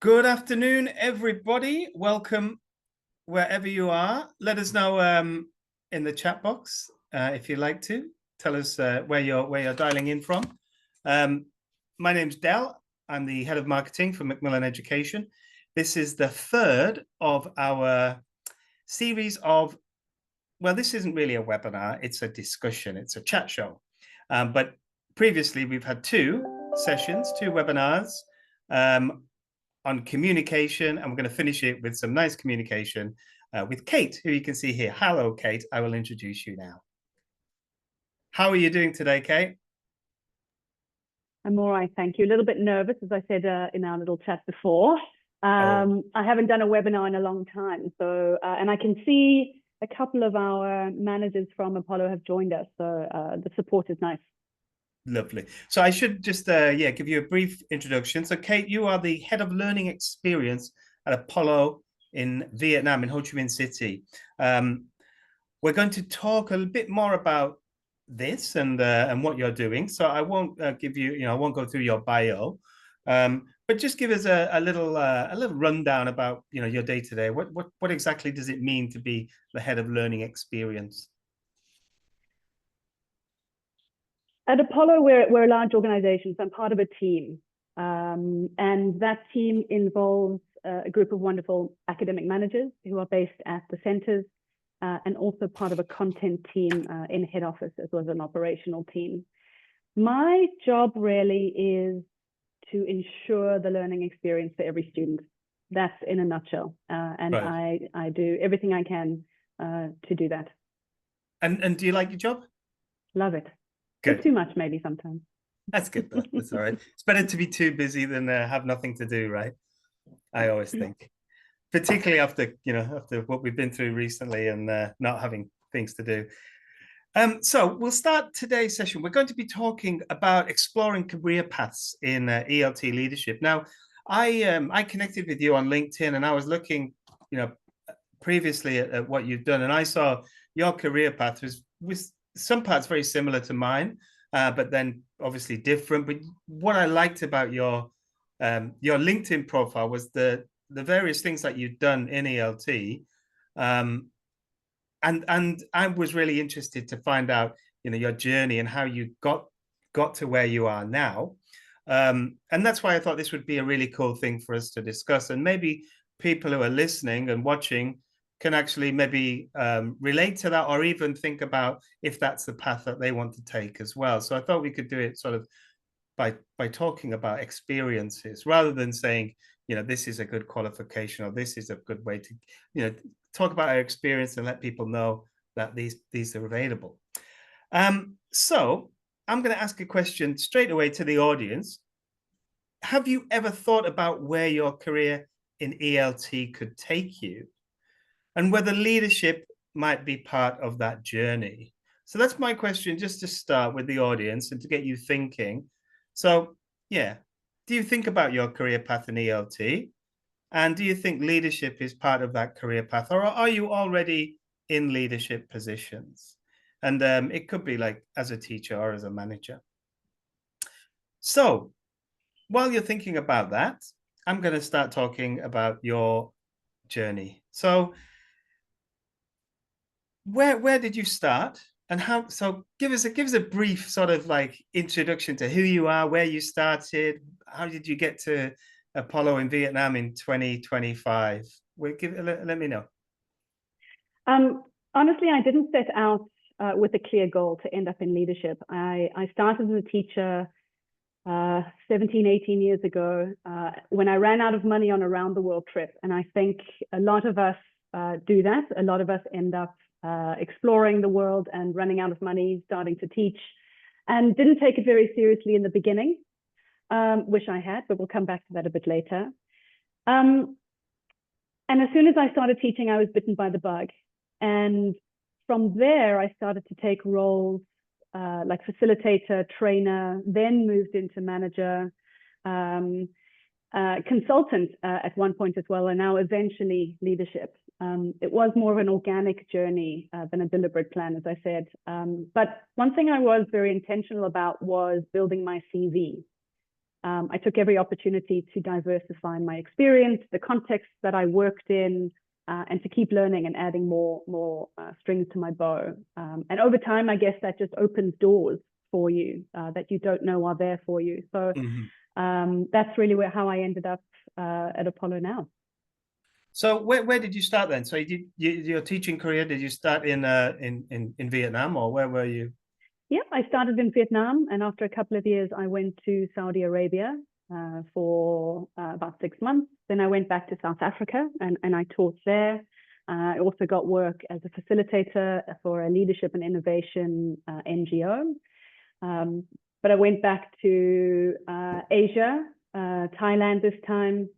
Good afternoon, everybody. Welcome wherever you are. Let us know in the chat box if you'd like to. Tell us where you're dialing in from. My name's Del. I'm the head of marketing for Macmillan Education. This is the third of our series of, well, this isn't really a webinar. It's a discussion. It's a chat show. But previously, we've had two sessions, two webinars on communication, and we're going to finish it with some nice communication with Kate, who you can see here. Hello, Kate. I will introduce you now. How are you doing today, Kate? I'm all right, thank you. A little bit nervous, as I said in our little chat before. I haven't done a webinar in a long time, so and I can see a couple of our managers from Apollo have joined us, so the support is nice. Lovely. So I should just give you a brief introduction. So Kate, you are the head of learning experience at Apollo in Vietnam, in Ho Chi Minh City. We're going to talk a bit more about this and what you're doing. So I won't give you, I won't go through your bio, but just give us a little rundown about your day to day. What exactly does it mean to be the head of learning experience? At Apollo, we're a large organization, so I'm part of a team. And that team involves a group of wonderful academic managers who are based at the centers and also part of a content team in head office as well as an operational team. My job really is to ensure the learning experience for every student. That's in a nutshell. And right. I do everything I can to do that. And do you like your job? Love it. Good. Too much, maybe sometimes. That's good, though. That's all right. It's better to be too busy than have nothing to do, right? I always think, particularly after what we've been through recently and not having things to do. So we'll start today's session. We're going to be talking about exploring career paths in ELT leadership. Now, I connected with you on LinkedIn, and I was looking, previously at what you've done, and I saw your career path was some parts very similar to mine, but then obviously different. But what I liked about your LinkedIn profile was the various things that you've done in ELT, and I was really interested to find out your journey and how you got to where you are now, and that's why I thought this would be a really cool thing for us to discuss, and maybe people who are listening and watching can actually maybe relate to that, or even think about if that's the path that they want to take as well. So I thought we could do it sort of by talking about experiences rather than saying, this is a good qualification or this is a good way to, talk about our experience and let people know that these are available. So I'm going to ask a question straight away to the audience. Have you ever thought about where your career in ELT could take you, and whether leadership might be part of that journey? So that's my question, just to start with the audience and to get you thinking. So, yeah, do you think about your career path in ELT? And do you think leadership is part of that career path? Or are you already in leadership positions? And it could be like as a teacher or as a manager. So while you're thinking about that, I'm going to start talking about your journey. So where did you start, and how? So give us a brief sort of like introduction to who you are, where you started, how did you get to Apollo in Vietnam in 2025? Let me know. Honestly, I didn't set out with a clear goal to end up in leadership. I started as a teacher 17, 18 years ago when I ran out of money on a round the world trip. And I think a lot of us do that. A lot of us end up exploring the world and running out of money, starting to teach, and didn't take it very seriously in the beginning. Wish I had, but we'll come back to that a bit later. And as soon as I started teaching, I was bitten by the bug. And from there, I started to take roles like facilitator, trainer, then moved into manager, consultant at one point as well, and now eventually leadership. It was more of an organic journey than a deliberate plan, as I said. But one thing I was very intentional about was building my CV. I took every opportunity to diversify my experience, the context that I worked in, and to keep learning and adding more strings to my bow. And over time, I guess that just opens doors for you that you don't know are there for you. So that's really how I ended up at Apollo now. So where did you start then? So your teaching career, did you start in Vietnam, or where were you? Yeah, I started in Vietnam, and after a couple of years, I went to Saudi Arabia for about 6 months. Then I went back to South Africa and I taught there. I also got work as a facilitator for a leadership and innovation NGO. But I went back to Asia, Thailand this time.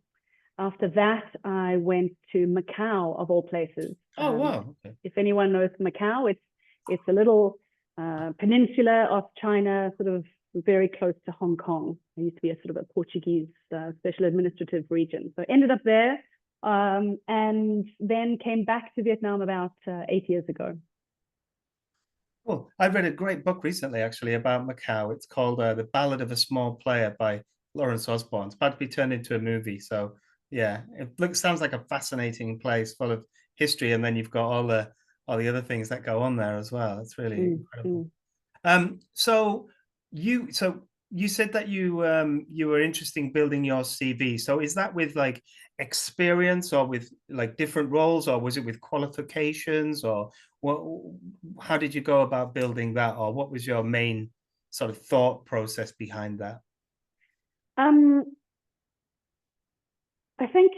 After that, I went to Macau, of all places. Oh, wow. Okay. If anyone knows Macau, it's a little peninsula of China, sort of very close to Hong Kong. It used to be a sort of a Portuguese special administrative region. So ended up there, and then came back to Vietnam about 8 years ago. Well, I read a great book recently, actually, about Macau. It's called The Ballad of a Small Player by Lawrence Osborne. It's about to be turned into a movie. So yeah, sounds like a fascinating place full of history, and then you've got all the other things that go on there as well. It's really incredible. So you said that you were interested in building your CV. So is that with like experience, or with like different roles, or was it with qualifications, or what? How did you go about building that, or what was your main sort of thought process behind that? I think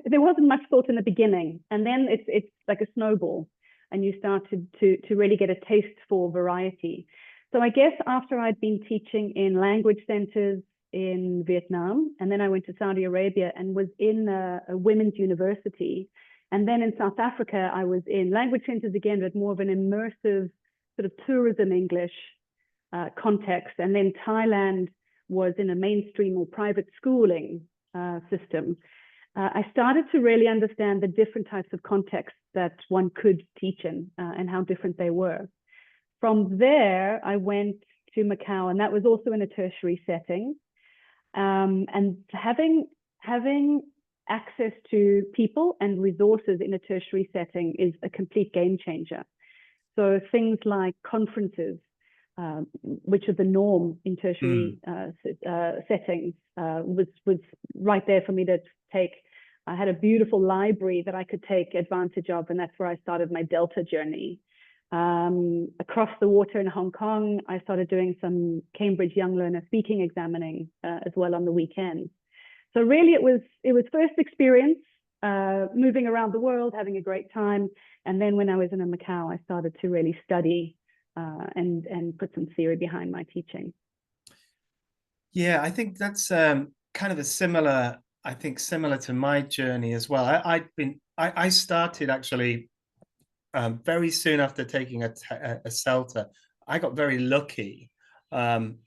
there wasn't much thought in the beginning, and then it's like a snowball, and you started to really get a taste for variety. So I guess after I'd been teaching in language centers in Vietnam, and then I went to Saudi Arabia and was in a women's university. And then in South Africa, I was in language centers again, but more of an immersive sort of tourism English context. And then Thailand was in a mainstream or private schooling system. I started to really understand the different types of contexts that one could teach in and how different they were. From there, I went to Macau, and that was also in a tertiary setting. And having access to people and resources in a tertiary setting is a complete game changer. So things like conferences, which are the norm in tertiary settings, was right there for me to take. I had a beautiful library that I could take advantage of, and that's where I started my Delta journey. Across the water in Hong Kong, I started doing some Cambridge Young Learner speaking examining as well on the weekends. So really it was first experience, moving around the world, having a great time. And then when I was in Macau, I started to really study and put some theory behind my teaching. Yeah, I think that's kind of similar to my journey as well. I started actually very soon after taking a CELTA. I got very lucky, and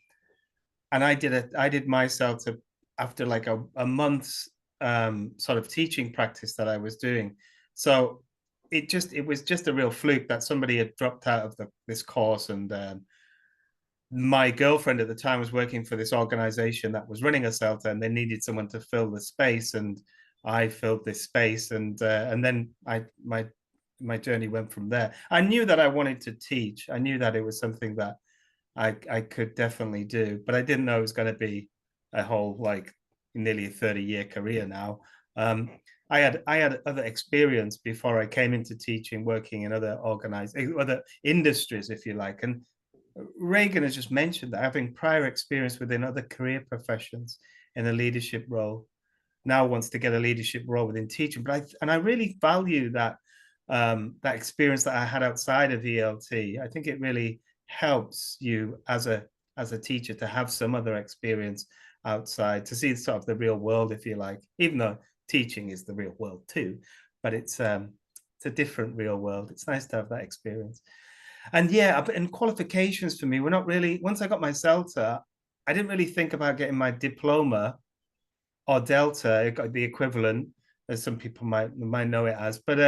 I did my CELTA after like a month's sort of teaching practice that I was doing. So it was just a real fluke that somebody had dropped out of this course, and my girlfriend at the time was working for this organization that was running a CELTA, and they needed someone to fill the space, and I filled this space, and then my journey went from there. I knew that I wanted to teach. I knew that it was something that I could definitely do, but I didn't know it was going to be a whole like nearly a 30-year career now. I had other experience before I came into teaching, working in other industries, if you like. And Reagan has just mentioned that having prior experience within other career professions in a leadership role, now wants to get a leadership role within teaching. But I really value that that experience that I had outside of ELT. I think it really helps you as a teacher to have some other experience outside, to see sort of the real world, if you like, even though teaching is the real world too, but it's a different real world. It's nice to have that experience. And yeah, and qualifications for me were not really, once I got my CELTA, I didn't really think about getting my diploma or Delta, the equivalent, as some people might know it as, but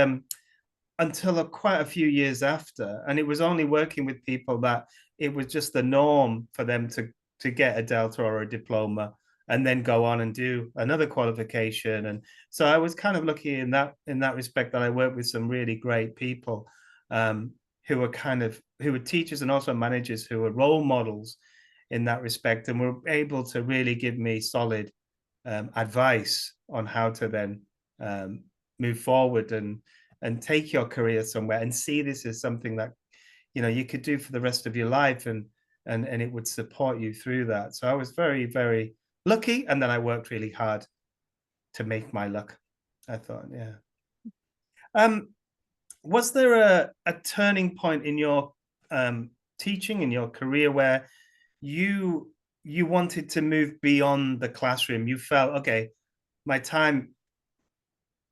until quite a few years after. And it was only working with people that it was just the norm for them to get a Delta or a diploma and then go on and do another qualification. And so I was kind of lucky in that respect, that I worked with some really great people, who were teachers and also managers, who were role models in that respect, and were able to really give me solid advice on how to then move forward and take your career somewhere, and see this as something that you could do for the rest of your life, and it would support you through that. So I was very, very lucky, and then I worked really hard to make my luck, I thought. Yeah. Was there a turning point in your teaching, in your career, where you wanted to move beyond the classroom? You felt, okay, my time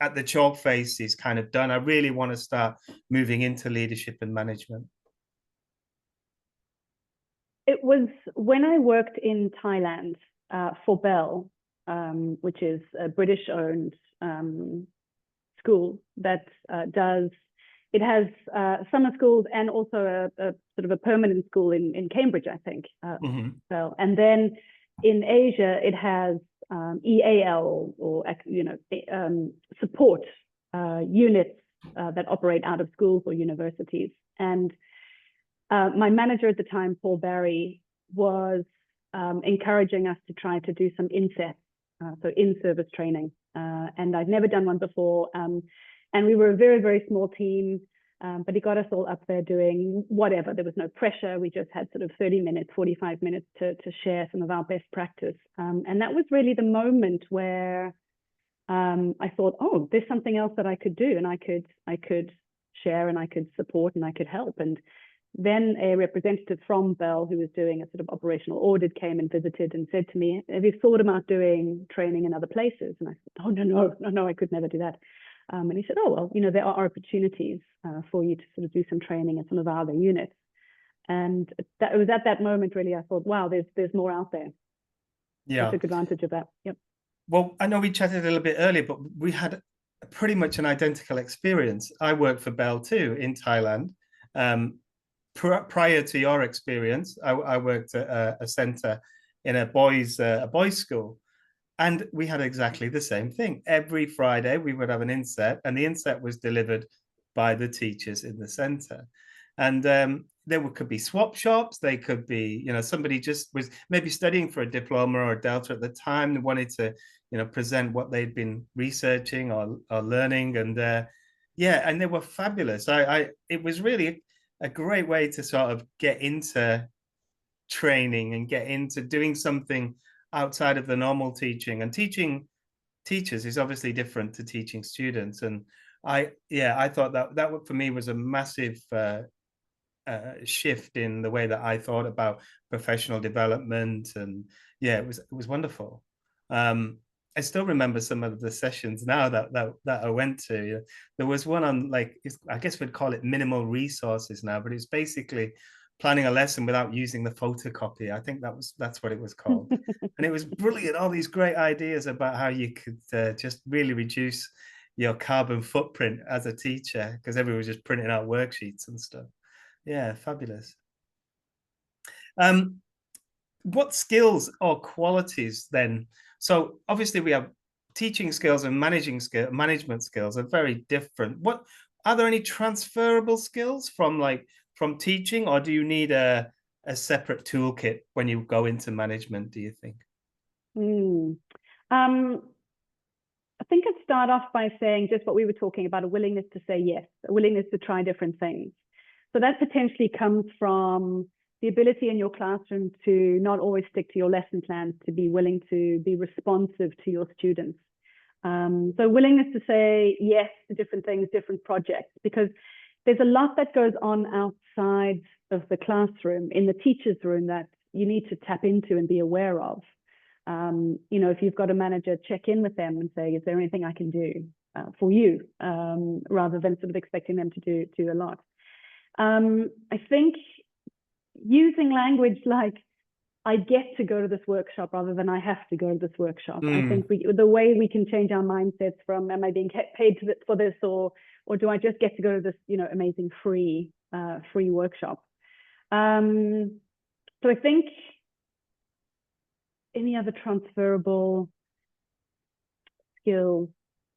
at the chalk face is kind of done. I really want to start moving into leadership and management. It was when I worked in Thailand for Bell, which is a British-owned school that it has summer schools and also a sort of a permanent school in Cambridge, I think. Bell, and then in Asia it has EAL, or support units that operate out of schools or universities. And my manager at the time, Paul Barry, was encouraging us to try to do some INSET, so in-service training. And I'd never done one before. And we were a very, very small team, but he got us all up there doing whatever. There was no pressure. We just had sort of 30 minutes, 45 minutes to share some of our best practice. And that was really the moment where I thought, oh, there's something else that I could do, and I could share, and I could support, and I could help. And then a representative from Bell, who was doing a sort of operational audit, came and visited and said to me, have you thought about doing training in other places? And I said, oh, no, I could never do that. And he said, oh, well, there are opportunities for you to sort of do some training in some of our other units. And it was at that moment, really, I thought, wow, there's more out there. Yeah. I took advantage of that. Yep. Well, I know we chatted a little bit earlier, but we had pretty much an identical experience. I worked for Bell too in Thailand. Prior to your experience, I worked at a center in a boys school, and we had exactly the same thing. Every Friday we would have an inset, and the inset was delivered by the teachers in the center. And could be swap shops. They could be, somebody just was maybe studying for a diploma or a Delta at the time. They wanted to, present what they'd been researching or learning, and and they were fabulous. It was really a great way to sort of get into training and get into doing something outside of the normal teaching. And teaching teachers is obviously different to teaching students. And I thought that for me was a massive shift in the way that I thought about professional development. And it was wonderful. I still remember some of the sessions now that I went to. There was one on, like, I guess we'd call it minimal resources now, but it's basically planning a lesson without using the photocopy. I think that's what it was called. And it was brilliant. All these great ideas about how you could just really reduce your carbon footprint as a teacher, because everyone was just printing out worksheets and stuff. Yeah, fabulous. What skills or qualities then? So obviously we have teaching skills and management skills are very different. What are there any transferable skills from teaching, or do you need a separate toolkit when you go into management, do you think? I think I'd start off by saying just what we were talking about, a willingness to say yes, a willingness to try different things. So that potentially comes from the ability in your classroom to not always stick to your lesson plans, to be willing to be responsive to your students. So willingness to say yes to different things, different projects, because there's a lot that goes on outside of the classroom, in the teacher's room, that you need to tap into and be aware of. If you've got a manager, check in with them and say, is there anything I can do for you, rather than sort of expecting them to do a lot. I think using language like, I get to go to this workshop rather than I have to go to this workshop. I think the way we can change our mindsets from, am I being paid for this, or do I just get to go to this, amazing free workshop? So I think any other transferable skills?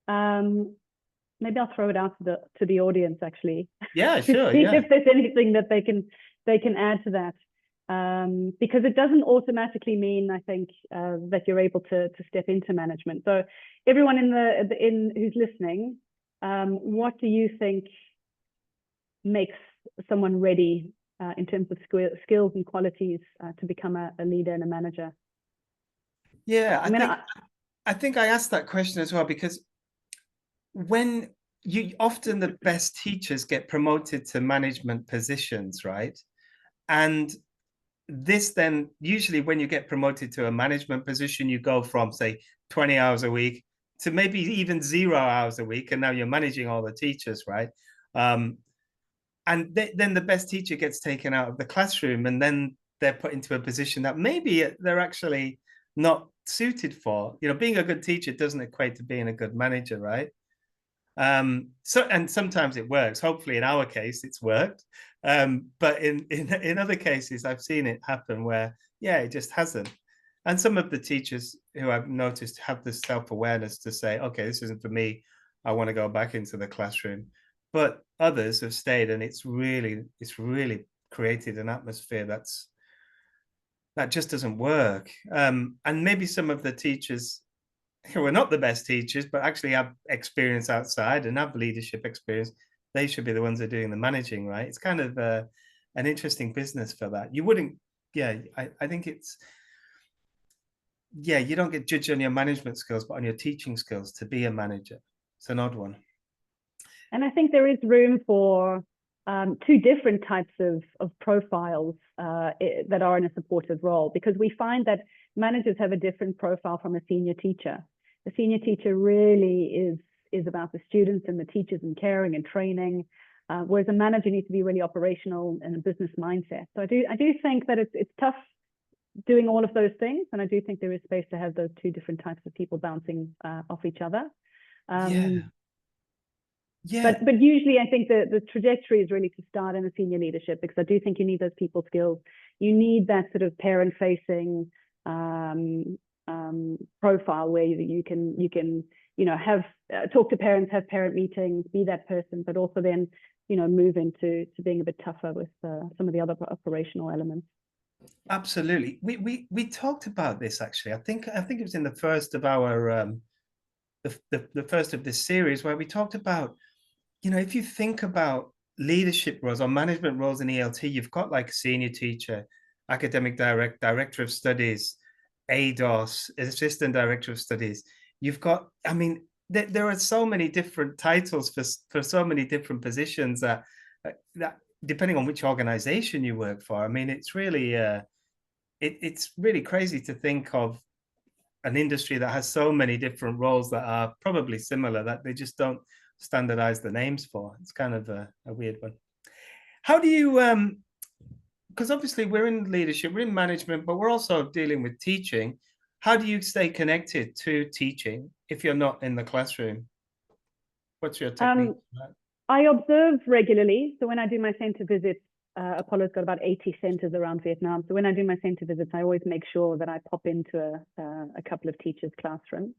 Maybe I'll throw it out to the audience actually. Yeah, to sure. see Yeah. if there's anything that they can add to that. Because it doesn't automatically mean, I think, that you're able to step into management. So everyone who's listening, what do you think makes someone ready in terms of skills and qualities to become a leader and a manager? Yeah, I think I asked that question as well, because when often the best teachers get promoted to management positions, right? And this then, usually when you get promoted to a management position, you go from, say, 20 hours a week to maybe even 0 hours a week, and now you're managing all the teachers, right? And then the best teacher gets taken out of the classroom, and then they're put into a position that maybe they're actually not suited for. You know, being a good teacher doesn't equate to being a good manager, right? And sometimes it works. Hopefully in our case it's worked, but in other cases I've seen it happen where, yeah, it just hasn't. And some of the teachers who I've noticed have the self-awareness to say, okay, this isn't for me, I want to go back into the classroom. But others have stayed, and it's really created an atmosphere that just doesn't work. And maybe some of the teachers who are not the best teachers, but actually have experience outside and have leadership experience, they should be the ones that are doing the managing, right? It's kind of an interesting business for that. You wouldn't, yeah, I think it's, yeah, you don't get judged on your management skills, but on your teaching skills to be a manager. It's an odd one. And I think there is room for two different types of profiles that are in a supportive role, because we find that managers have a different profile from a senior teacher. The senior teacher really is about the students and the teachers and caring and training, whereas a manager needs to be really operational and a business mindset. So I do think that it's tough doing all of those things, and I do think there is space to have those two different types of people bouncing off each other. Yeah. But usually I think the trajectory is really to start in the senior leadership, because I do think you need those people skills. You need that sort of parent facing profile where you can have talk to parents, have parent meetings, be that person, but also then move into being a bit tougher with some of the other operational elements. Absolutely. We talked about this actually. I think it was in the first of our the first of this series, where we talked about, if you think about leadership roles or management roles in ELT, you've got like senior teacher, academic director of studies, ADOS, assistant director of studies. You've got, I mean, there are so many different titles for so many different positions that depending on which organization you work for. I mean, it's really it's really crazy to think of an industry that has so many different roles that are probably similar, that they just don't standardize the names for. It's kind of a weird one. How do you because obviously we're in leadership, we're in management, but we're also dealing with teaching. How do you stay connected to teaching if you're not in the classroom? What's your technique? I observe regularly. So when I do my center visits, Apollo's got about 80 centers around Vietnam. So when I do my center visits, I always make sure that I pop into a couple of teachers' classrooms.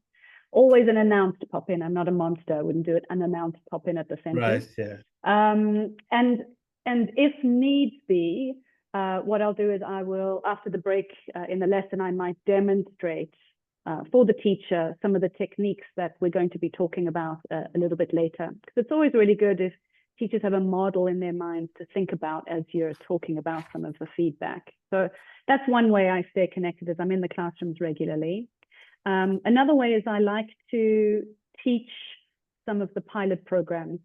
Always an announced pop in. I'm not a monster. I wouldn't do it unannounced pop in at the center. Right. Yeah. And if needs be, what I'll do is I will, after the break in the lesson, I might demonstrate for the teacher some of the techniques that we're going to be talking about a little bit later. Because it's always really good if teachers have a model in their minds to think about as you're talking about some of the feedback. So that's one way I stay connected, is I'm in the classrooms regularly. Another way is I like to teach some of the pilot programs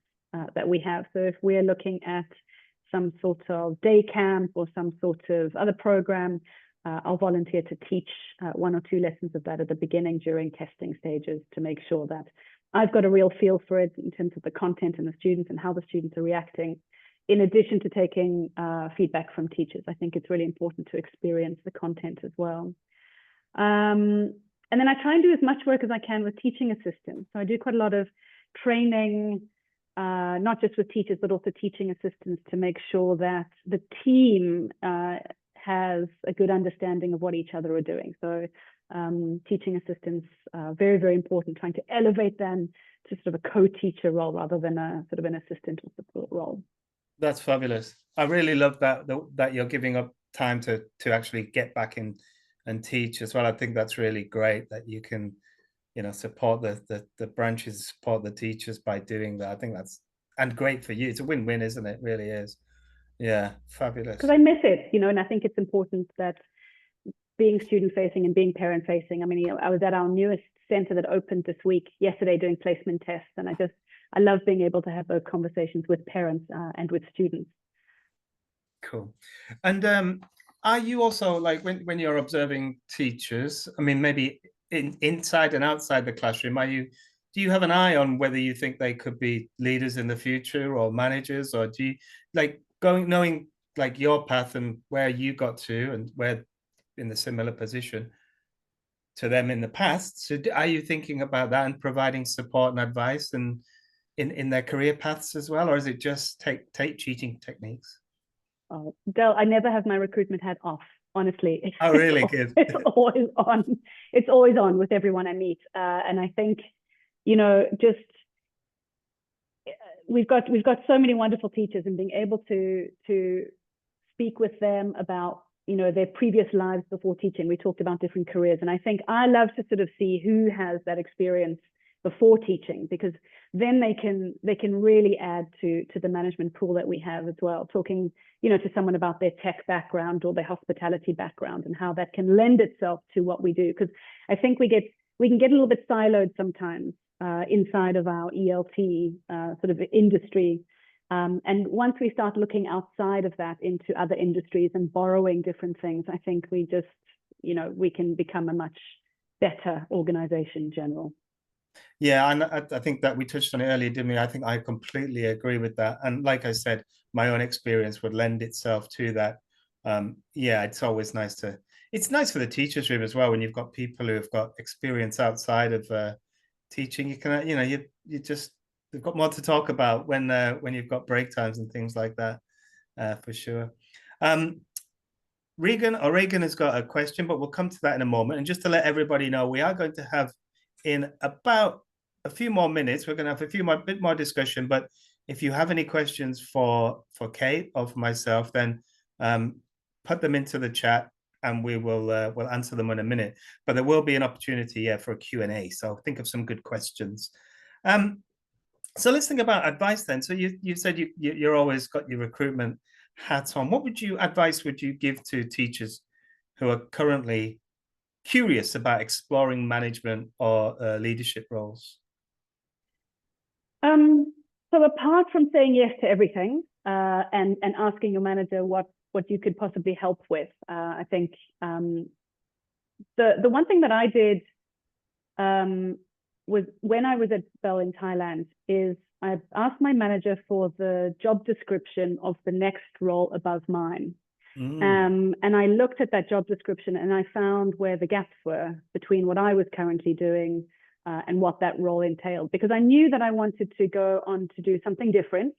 that we have. So if we're looking at some sort of day camp or some sort of other program, I'll volunteer to teach 1 or 2 lessons of that at the beginning during testing stages, to make sure that I've got a real feel for it in terms of the content and the students and how the students are reacting, in addition to taking feedback from teachers. I think it's really important to experience the content as well. And then I try and do as much work as I can with teaching assistants. So I do quite a lot of training, not just with teachers, but also teaching assistants, to make sure that the team has a good understanding of what each other are doing. So teaching assistants, very, very important, trying to elevate them to sort of a co-teacher role rather than a sort of an assistant or support role. That's fabulous. I really love that you're giving up time to actually get back in and teach as well. I think that's really great that you can, support the branches, support the teachers by doing that. I think that's, and great for you. It's a win-win, isn't it? It really is. Yeah, fabulous. Because I miss it, and I think it's important that being student facing and being parent facing. I mean, I was at our newest center that opened this week, yesterday, doing placement tests, and I love being able to have those conversations with parents and with students. Cool. And are you also, like, when you're observing teachers, I mean, maybe inside and outside the classroom, do you have an eye on whether you think they could be leaders in the future or managers, or do you knowing like your path and where you got to and where in the similar position to them in the past? So are you thinking about that and providing support and advice and in their career paths as well, or is it just tape cheating techniques? Oh, Del, I never have my recruitment hat off, honestly. Oh, really? Good. It's always on. It's always on with everyone I meet. And I think, just we've got so many wonderful teachers, and being able to speak with them about, their previous lives before teaching. We talked about different careers. And I think I love to sort of see who has that experience before teaching, because then they can really add to the management pool that we have as well. Talking, to someone about their tech background or their hospitality background and how that can lend itself to what we do. Because I think we can get a little bit siloed sometimes inside of our ELT sort of industry. And once we start looking outside of that into other industries and borrowing different things, I think we just, we can become a much better organization in general. Yeah, and I think that we touched on it earlier, didn't we? I think I completely agree with that. And like I said, my own experience would lend itself to that. Yeah, it's always it's nice for the teachers room as well when you've got people who have got experience outside of teaching. You can, they've got more to talk about when you've got break times and things like that, for sure. Regan has got a question, but we'll come to that in a moment. And just to let everybody know, we are going to have in about a few more minutes, we're going to have a bit more discussion. But if you have any questions for Kate or for myself, then put them into the chat and we'll answer them in a minute. But there will be an opportunity, for a Q&A. So think of some good questions. So let's think about advice then. So you said you're always got your recruitment hat on. What advice would you give to teachers who are currently curious about exploring management or leadership roles? So apart from saying yes to everything and asking your manager what you could possibly help with, I think the one thing that I did was when I was at Bell in Thailand is I asked my manager for the job description of the next role above mine. And I looked at that job description and I found where the gaps were between what I was currently doing and what that role entailed, because I knew that I wanted to go on to do something different,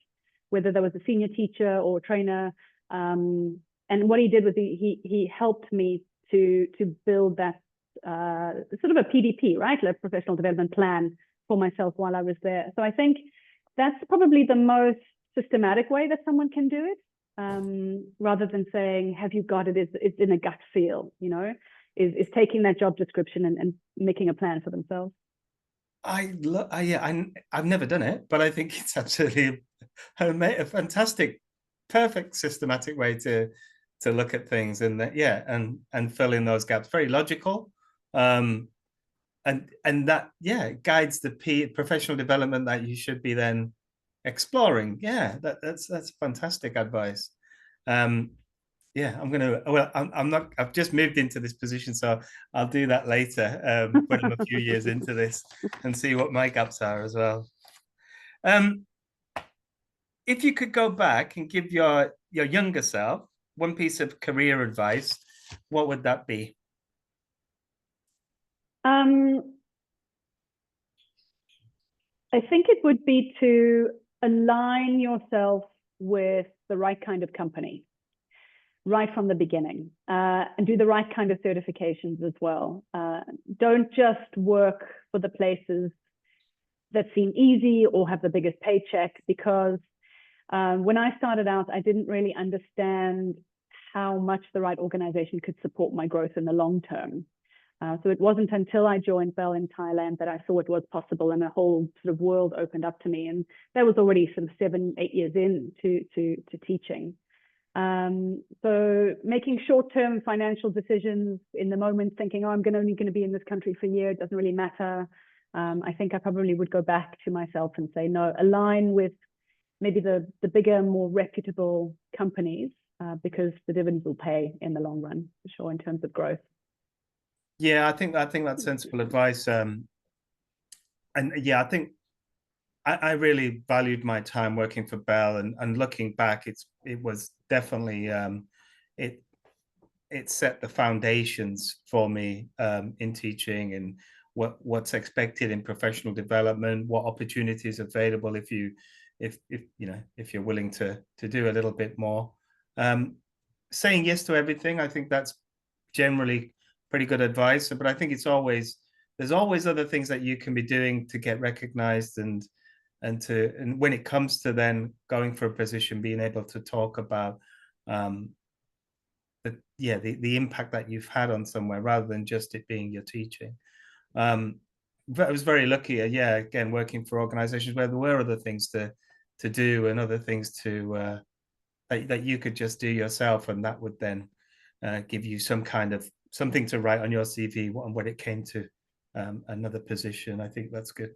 whether there was a senior teacher or trainer. And what he did was he helped me to build that sort of a PDP, right? A professional development plan for myself while I was there. So I think that's probably the most systematic way that someone can do it. Rather than saying, have you got it? It's in a gut feel, is taking that job description and making a plan for themselves. I've never done it, but I think it's absolutely a fantastic, perfect, systematic way to look at things and and fill in those gaps. Very logical, and that guides the professional development that you should be then exploring. That's fantastic advice. I'm not, I've just moved into this position, so I'll do that later when I'm a few years into this and see what my gaps are as well. If you could go back and give your younger self one piece of career advice, what would that be? I think it would be to align yourself with the right kind of company. right from the beginning, and do the right kind of certifications as well. Don't just work for the places that seem easy or have the biggest paycheck, because when I started out, I didn't really understand how much the right organization could support my growth in the long term. So it wasn't until I joined Bell in Thailand that I saw it was possible, and a whole sort of world opened up to me. And that was already some 7-8 years into teaching. So making short-term financial decisions in the moment, thinking, oh, I'm only going to be in this country for a year, it doesn't really matter. I think I probably would go back to myself and say, no, align with maybe the bigger, more reputable companies, because the dividends will pay in the long run, for sure, in terms of growth. Yeah, I think that's sensible advice. And yeah, I think I really valued my time working for Bell, and looking back, it was definitely it set the foundations for me in teaching, and what's expected in professional development, what opportunities available if you're willing to do a little bit more. Saying yes to everything, I think that's generally pretty good advice. But I think there's always other things that you can be doing to get recognized, and when it comes to then going for a position, being able to talk about the impact that you've had on somewhere, rather than just it being your teaching. But I was very lucky, again, working for organizations where there were other things to do, and other things to that you could just do yourself, and that would then give you some kind of something to write on your CV when it came to another position. I think that's good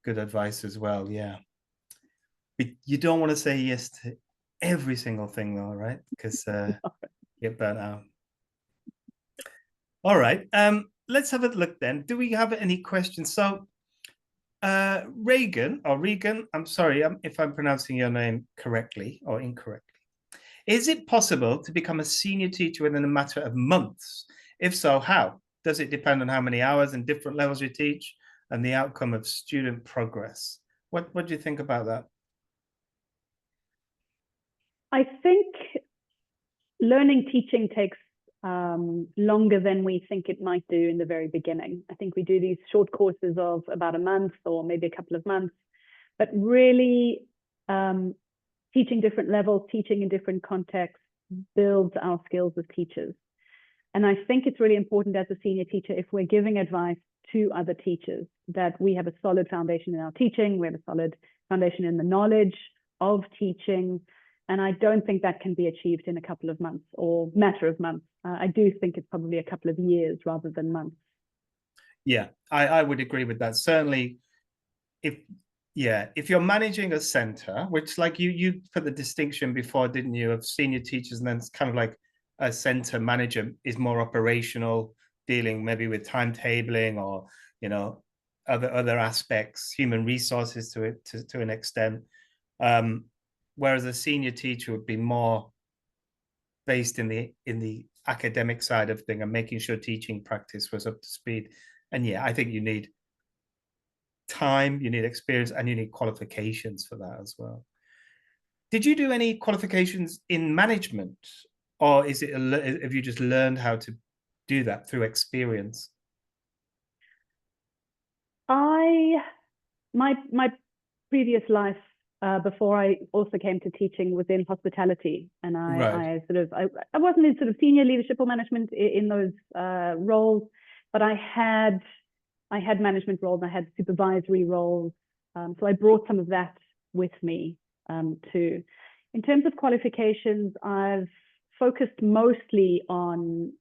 advice as well. Yeah, but you don't want to say yes to every single thing, though, right? Because get burnt out. All right. Let's have a look then. Do we have any questions? So, Regan, I'm sorry if I'm pronouncing your name correctly or incorrectly. Is it possible to become a senior teacher within a matter of months? If so, how? Does it depend on how many hours and different levels you teach, and the outcome of student progress? What do you think about that? I think learning teaching takes longer than we think it might do in the very beginning. I think we do these short courses of about a month or maybe a couple of months, but really teaching different levels, teaching in different contexts, builds our skills as teachers. And I think it's really important as a senior teacher, if we're giving advice to other teachers, that we have a solid foundation in our teaching, we have a solid foundation in the knowledge of teaching. And I don't think that can be achieved in a couple of months or matter of months. I do think it's probably a couple of years rather than months. Yeah, I would agree with that. Certainly, if you're managing a center, which, like you put the distinction before, didn't you, of senior teachers, and then it's kind of like a center manager is more operational, dealing maybe with timetabling or other aspects, human resources to an extent. Whereas a senior teacher would be more based in the academic side of thing and making sure teaching practice was up to speed. And yeah, I think you need time, you need experience, and you need qualifications for that as well. Did you do any qualifications in management, or have you just learned how to do that through experience? My previous life, before I also came to teaching, was in hospitality, and I wasn't in sort of senior leadership or management in those roles, but I had management roles, I had supervisory roles, so I brought some of that with me too. In terms of qualifications, I've focused mostly on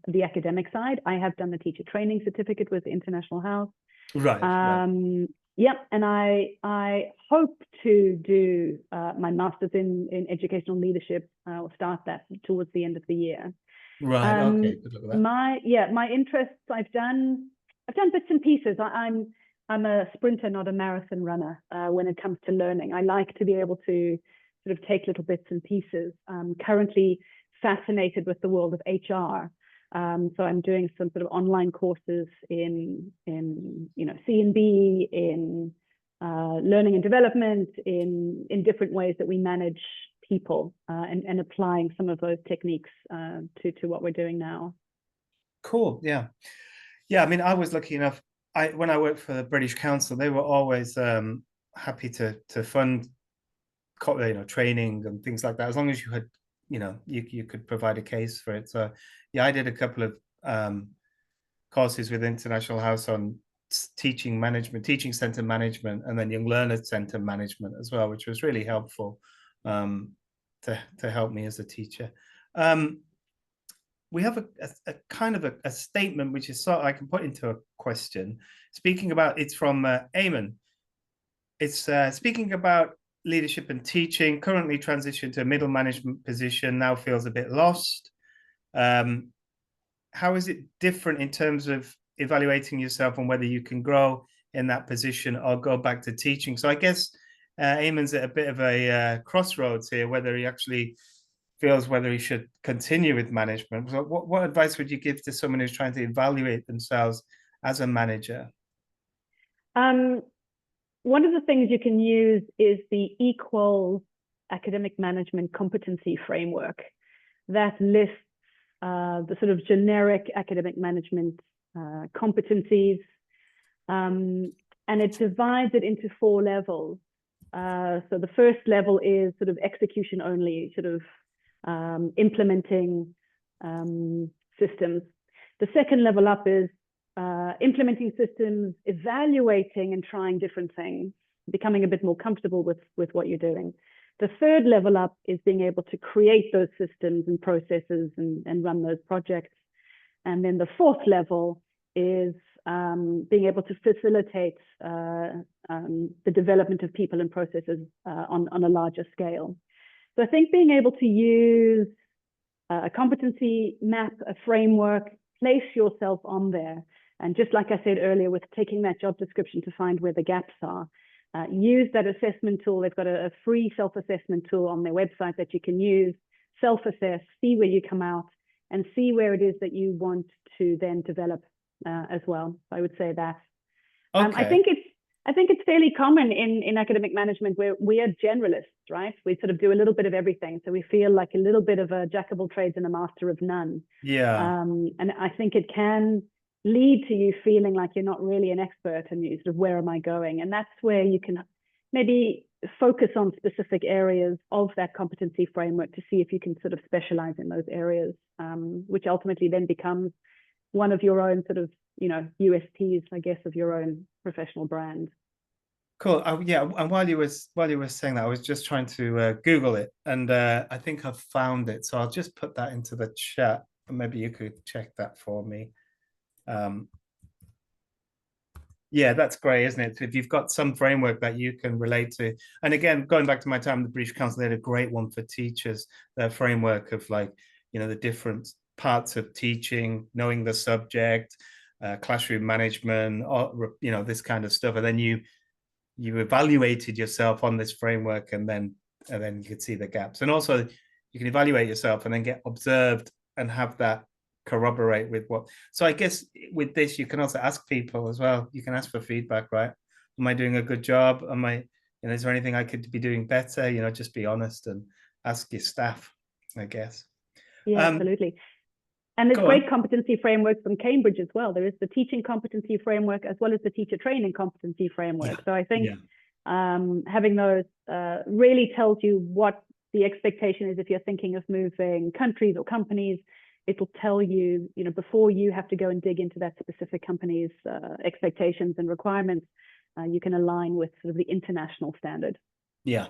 the academic side. I have done the teacher training certificate with the International House. Right. Yep, and I hope to do my master's in educational leadership. I'll start that towards the end of the year. Right. Okay. Good luck with that. My interests, I've done bits and pieces. I'm a sprinter, not a marathon runner. When it comes to learning, I like to be able to sort of take little bits and pieces. I'm currently fascinated with the world of HR. So I'm doing some sort of online courses in C&B, in learning and development, in different ways that we manage people and applying some of those techniques to what we're doing now. Cool. Yeah. Yeah. I mean, I was lucky enough. When I worked for the British Council, they were always happy to fund training and things like that, as long as you had, you could provide a case for it. So yeah, I did a couple of courses with International House on teaching management, teaching center management, and then young learner center management as well, which was really helpful to help me as a teacher. We have a kind of a statement which is I can put into a question. Speaking about, it's from Eamon. It's speaking about leadership and teaching, currently transitioned to a middle management position, now feels a bit lost. How is it different in terms of evaluating yourself and whether you can grow in that position or go back to teaching? So I guess Eamon's at a bit of a crossroads here, whether he actually feels whether he should continue with management. So what advice would you give to someone who's trying to evaluate themselves as a manager? One of the things you can use is the Equals Academic Management Competency Framework that lists the sort of generic academic management competencies, and it divides it into 4 levels. So the first level is sort of execution only, sort of implementing systems. The second level up is implementing systems, evaluating and trying different things, becoming a bit more comfortable with what you're doing. The third level up is being able to create those systems and processes and run those projects. And then the fourth level is being able to facilitate the development of people and processes on a larger scale. So I think being able to use a competency map, a framework, place yourself on there. And just like I said earlier, with taking that job description to find where the gaps are, use that assessment tool. They've got a free self-assessment tool on their website that you can use, self-assess, see where you come out, and see where it is that you want to then develop as well. I would say that. Okay. I think it's fairly common in academic management where we are generalists, right? We sort of do a little bit of everything. So we feel like a little bit of a jack of all trades and a master of none. Yeah. And I think it can lead to you feeling like you're not really an expert and you sort of, where am I going? And that's where you can maybe focus on specific areas of that competency framework to see if you can sort of specialize in those areas, which ultimately then becomes one of your own sort of, USPs, I guess, of your own professional brand. Cool. Yeah, and while you were saying that, I was just trying to Google it, and I think I've found it. So I'll just put that into the chat, and maybe you could check that for me. Yeah, that's great, isn't it? If you've got some framework that you can relate to, and again, going back to my time in the British Council, they had a great one for teachers. Their framework of the different parts of teaching, knowing the subject, classroom management, or this kind of stuff, and then you evaluated yourself on this framework, and then you could see the gaps. And also you can evaluate yourself and then get observed and have that corroborate with what. So I guess with this, you can also ask people as well. You can ask for feedback, right? Am I doing a good job? Is there anything I could be doing better? Just be honest and ask your staff, I guess. Yeah, absolutely. And there's great competency frameworks from Cambridge as well. There is the teaching competency framework as well as the teacher training competency framework. Yeah. So I think having those really tells you what the expectation is if you're thinking of moving countries or companies. It'll tell you, before you have to go and dig into that specific company's expectations and requirements, you can align with sort of the international standard. Yeah.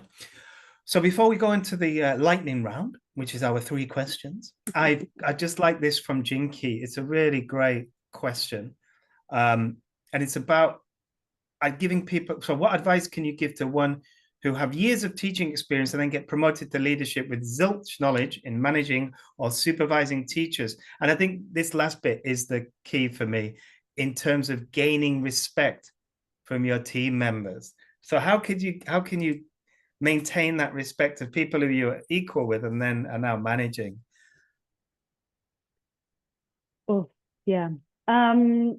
So before we go into the lightning round, which is our 3 questions, I just like this from Jinky. It's a really great question. And it's about giving people, so what advice can you give to one who have years of teaching experience and then get promoted to leadership with zilch knowledge in managing or supervising teachers? And I think this last bit is the key for me in terms of gaining respect from your team members. So how can you maintain that respect of people who you're equal with and then are now managing? Oh, yeah. Can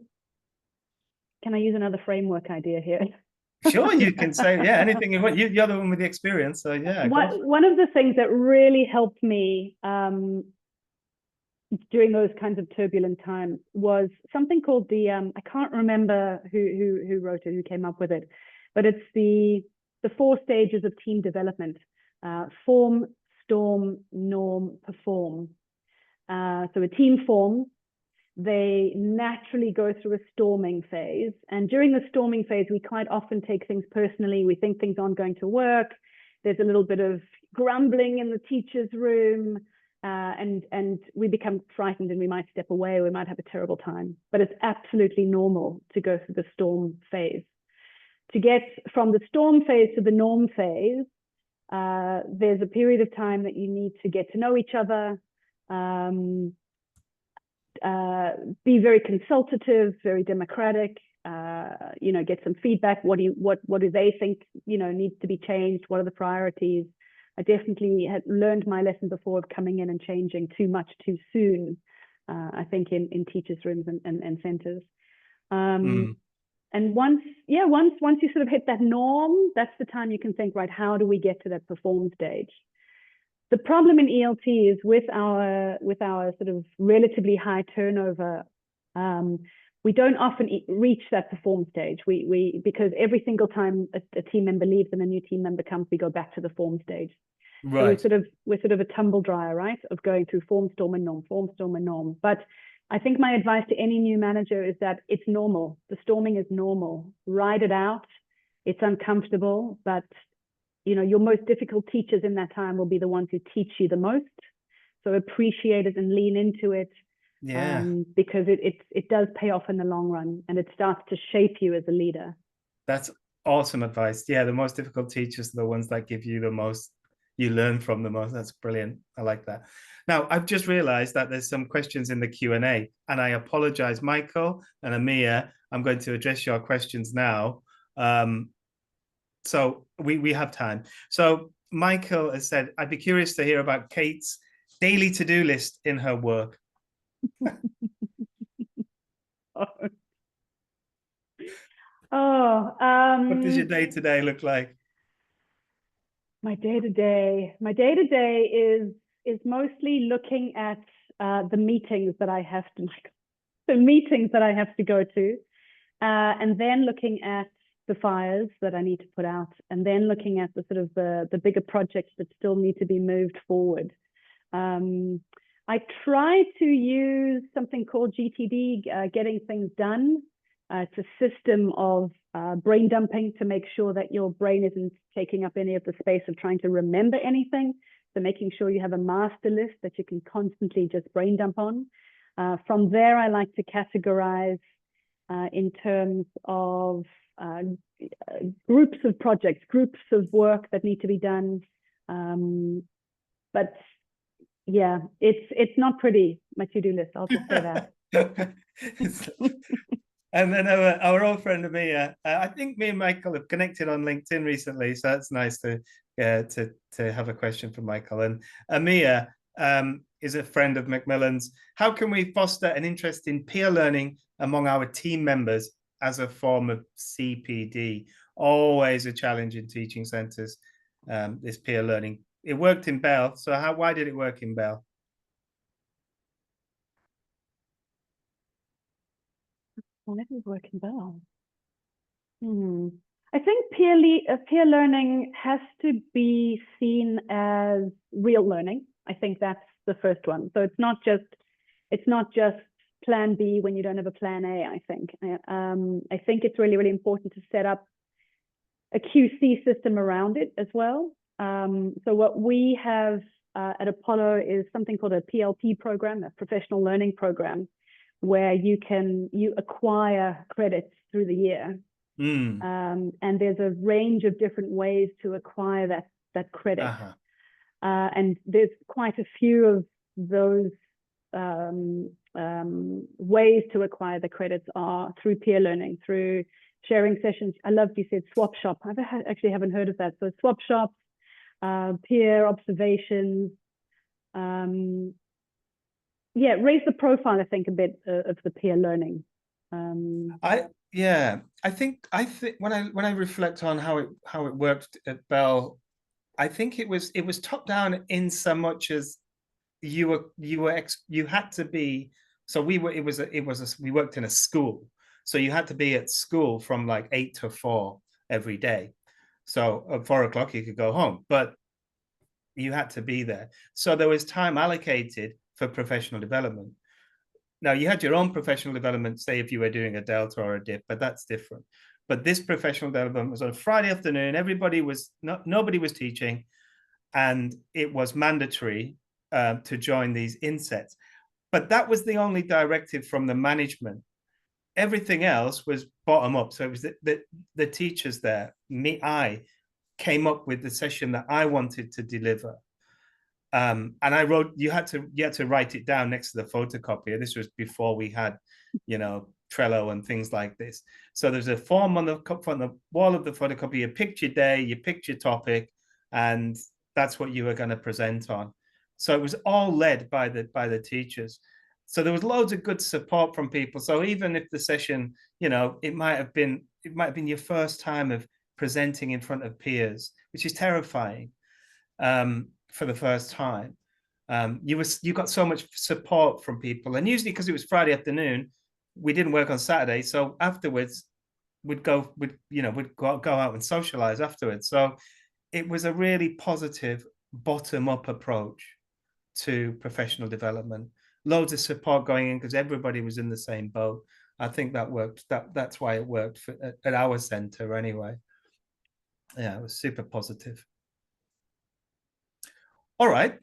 I use another framework idea here? Sure, you can say, yeah, anything you want. You're the one with the experience, so yeah, One of the things that really helped me during those kinds of turbulent times was something called the I can't remember who wrote it, who came up with it, but it's the 4 stages of team development: form, storm, norm, perform. So a team forms. They naturally go through a storming phase. And during the storming phase, we quite often take things personally. We think things aren't going to work. There's a little bit of grumbling in the teacher's room, and we become frightened and we might step away. We might have a terrible time. But it's absolutely normal to go through the storm phase. To get from the storm phase to the norm phase, there's a period of time that you need to get to know each other, be very consultative, very democratic, get some feedback. What do they think, needs to be changed? What are the priorities? I definitely had learned my lesson before of coming in and changing too much too soon, I think in teachers' rooms and centers. And once you sort of hit that norm, that's the time you can think, right, how do we get to that perform stage? The problem in ELT is with our sort of relatively high turnover, we don't often reach that perform stage. Because every single time a team member leaves and a new team member comes, we go back to the form stage. Right. So we're sort of a tumble dryer, right, of going through form, storm, and norm, form, storm, and norm. But I think my advice to any new manager is that it's normal. The storming is normal. Ride it out. It's uncomfortable, but your most difficult teachers in that time will be the ones who teach you the most. So appreciate it and lean into it. Yeah. Because it does pay off in the long run, and it starts to shape you as a leader. That's awesome advice. Yeah, the most difficult teachers are the ones that give you the most, you learn from the most. That's brilliant. I like that. Now, I've just realized that there's some questions in the Q&A, and I apologize, Michael and Amir. I'm going to address your questions now. So we have time. So Michael has said, I'd be curious to hear about Kate's daily to-do list in her work. What does your day-to-day look like? My day-to-day is mostly looking at the meetings that I have to go to, and then looking at the fires that I need to put out, and then looking at the sort of the bigger projects that still need to be moved forward. I try to use something called GTD, Getting Things Done. It's a system of brain dumping to make sure that your brain isn't taking up any of the space of trying to remember anything. So making sure you have a master list that you can constantly just brain dump on. From there, I like to categorize in terms of groups of projects, groups of work that need to be done. But yeah, it's not pretty, my to-do list, I'll just say that. And then our old friend Amir, I think me and Michael have connected on LinkedIn recently, so it's nice to have a question from Michael. And Amir is a friend of Macmillan's. How can we foster an interest in peer learning among our team members as a form of CPD? Always a challenge in teaching centres, this peer learning. It worked in Bell, so why did it work in Bell? Why did it work in Bell? I think peer learning has to be seen as real learning. I think that's the first one. So it's not just plan B when you don't have a plan A, I think. I think it's really, really important to set up a QC system around it as well. So what we have at Apollo is something called a PLP program, a professional learning program, where you acquire credits through the year. And there's a range of different ways to acquire that credit. And there's quite a few of those ways to acquire the credits are through peer learning, through sharing sessions. I loved you said swap shop. I actually haven't heard of that. So swap shops, peer observations, raise the profile, I think, a bit of the peer learning. Yeah, I think when I reflect on how it worked at Bell, I think it was top down in so much as you had to be. So we were we worked in a school, so you had to be at school from like 8 to 4 every day. So at 4 o'clock you could go home, but you had to be there. So there was time allocated for professional development. Now you had your own professional development, say if you were doing a delta or a dip, but that's different. But this professional development was on a Friday afternoon. Nobody was teaching, and it was mandatory to join these insets. But that was the only directive from the management. Everything else was bottom up. So it was the teachers there. I came up with the session that I wanted to deliver. And I wrote, you had to write it down next to the photocopier. This was before we had, Trello and things like this. So there's a form on the wall of the photocopier. You picked your day, you picked your topic, and that's what you were going to present on. So it was all led by the teachers. So there was loads of good support from people. So even if the session, it might have been your first time of presenting in front of peers, which is terrifying. For the first time, you got so much support from people, and usually because it was Friday afternoon, we didn't work on Saturday, so afterwards we'd go out and socialize afterwards. So it was a really positive bottom-up approach to professional development. Loads of support going in because everybody was in the same boat. I think that worked. That's why it worked at our center anyway. Yeah, it was super positive. All right,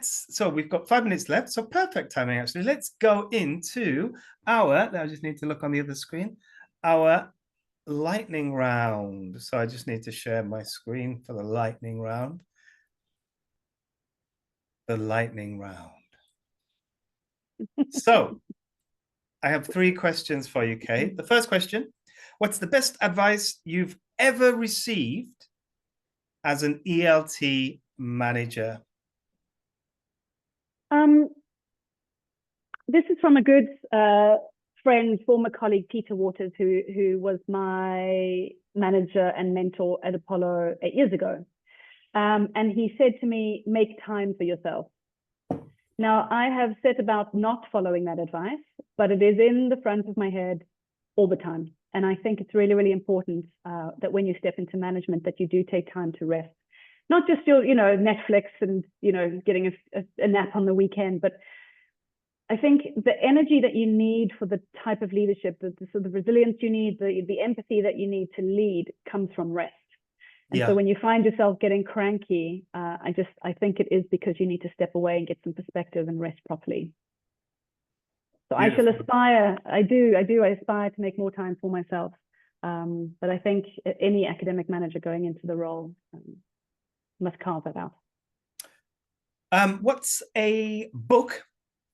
so we've got 5 minutes left, so perfect timing actually. Let's go into I just need to look on the other screen, our lightning round. So I just need to share my screen for the lightning round. The lightning round. So I have 3 questions for you, Kate. The first question, what's the best advice you've ever received as an ELT manager? This is from a good friend, former colleague, Peter Waters, who was my manager and mentor at Apollo 8 years ago. And he said to me, make time for yourself. Now, I have set about not following that advice, but it is in the front of my head all the time. And I think it's really, really important that when you step into management, that you do take time to rest. Not just your, Netflix and, getting a nap on the weekend, but I think the energy that you need for the type of leadership, the sort of resilience you need, the empathy that you need to lead comes from rest. And so when you find yourself getting cranky, I think it is because you need to step away and get some perspective and rest properly. So Beautiful. I aspire to make more time for myself. But I think any academic manager going into the role must carve that out. What's a book,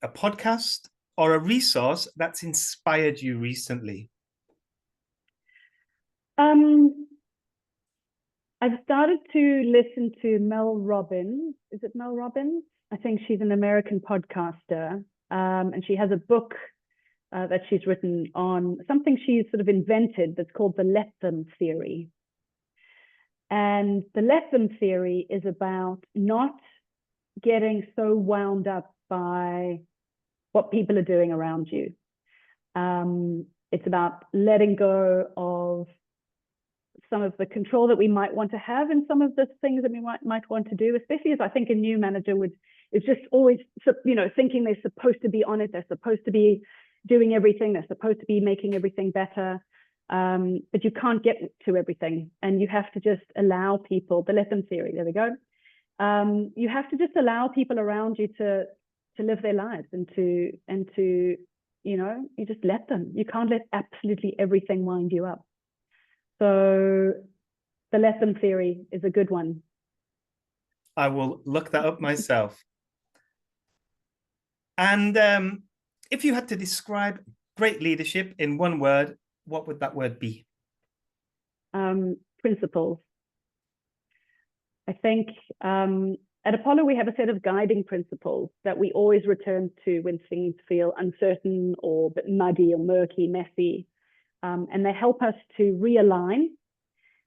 a podcast, or a resource that's inspired you recently? I've started to listen to Mel Robbins. Is it Mel Robbins? I think she's an American podcaster. And she has a book that she's written on something she's sort of invented that's called the let them theory. And the let them theory is about not getting so wound up by what people are doing around you. It's about letting go of some of the control that we might want to have and some of the things that we might want to do, especially as I think a new manager is just always, thinking they're supposed to be on it, they're supposed to be doing everything, they're supposed to be making everything better, but you can't get to everything, and you have to just allow people, the let them theory, there we go. You have to just allow people around you to live their lives and to you just let them. You can't let absolutely everything wind you up. So the let them theory is a good one. I will look that up myself. And if you had to describe great leadership in one word, what would that word be? Principles. I think at Apollo, we have a set of guiding principles that we always return to when things feel uncertain or a bit muddy or murky, messy. and they help us to realign,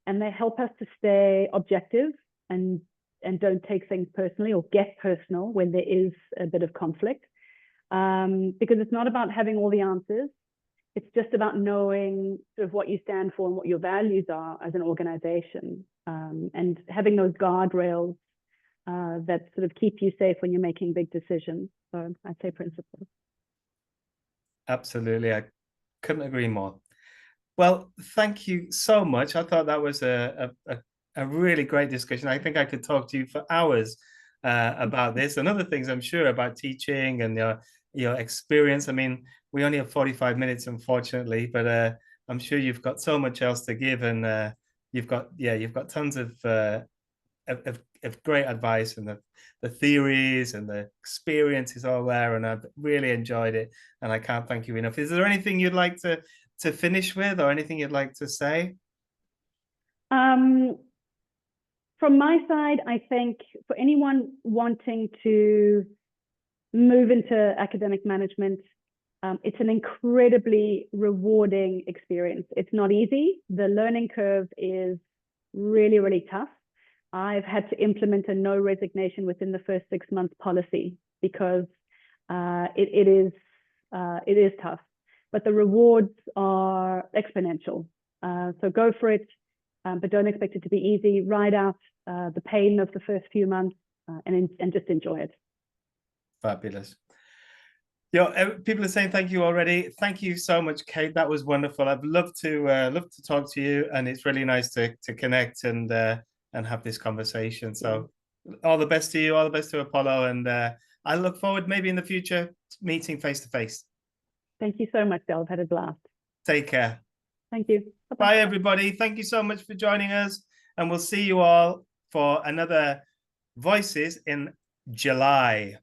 and they help us to stay objective and don't take things personally or get personal when there is a bit of conflict. Because it's not about having all the answers. It's just about knowing sort of what you stand for and what your values are as an organization, and having those guardrails that sort of keep you safe when you're making big decisions. So I'd say principles. Absolutely. I couldn't agree more. Well, thank you so much. I thought that was a really great discussion. I think I could talk to you for hours about this and other things, I'm sure, about teaching and your experience. I mean, we only have 45 minutes, unfortunately, but I'm sure you've got so much else to give, and you've got tons of great advice, and the theories and the experiences all there, and I've really enjoyed it, and I can't thank you enough. Is there anything you'd like to finish with, or anything you'd like to say? From my side, I think for anyone wanting to move into academic management, it's an incredibly rewarding experience. It's not easy. The learning curve is really, really tough. I've had to implement a no resignation within the first 6 months policy because it is tough, but the rewards are exponential. So go for it, but don't expect it to be easy. Ride out the pain of the first few months and just enjoy it. Fabulous. People are saying thank you already. Thank you so much, Kate. That was wonderful. I've loved to talk to you, and it's really nice to connect and have this conversation. So all the best to you, all the best to Apollo, and I look forward maybe in the future meeting face to face. Thank you so much, Del. I've had a blast. Take care. Thank you. Bye-bye. Bye, everybody. Thank you so much for joining us, and we'll see you all for another Voices in July.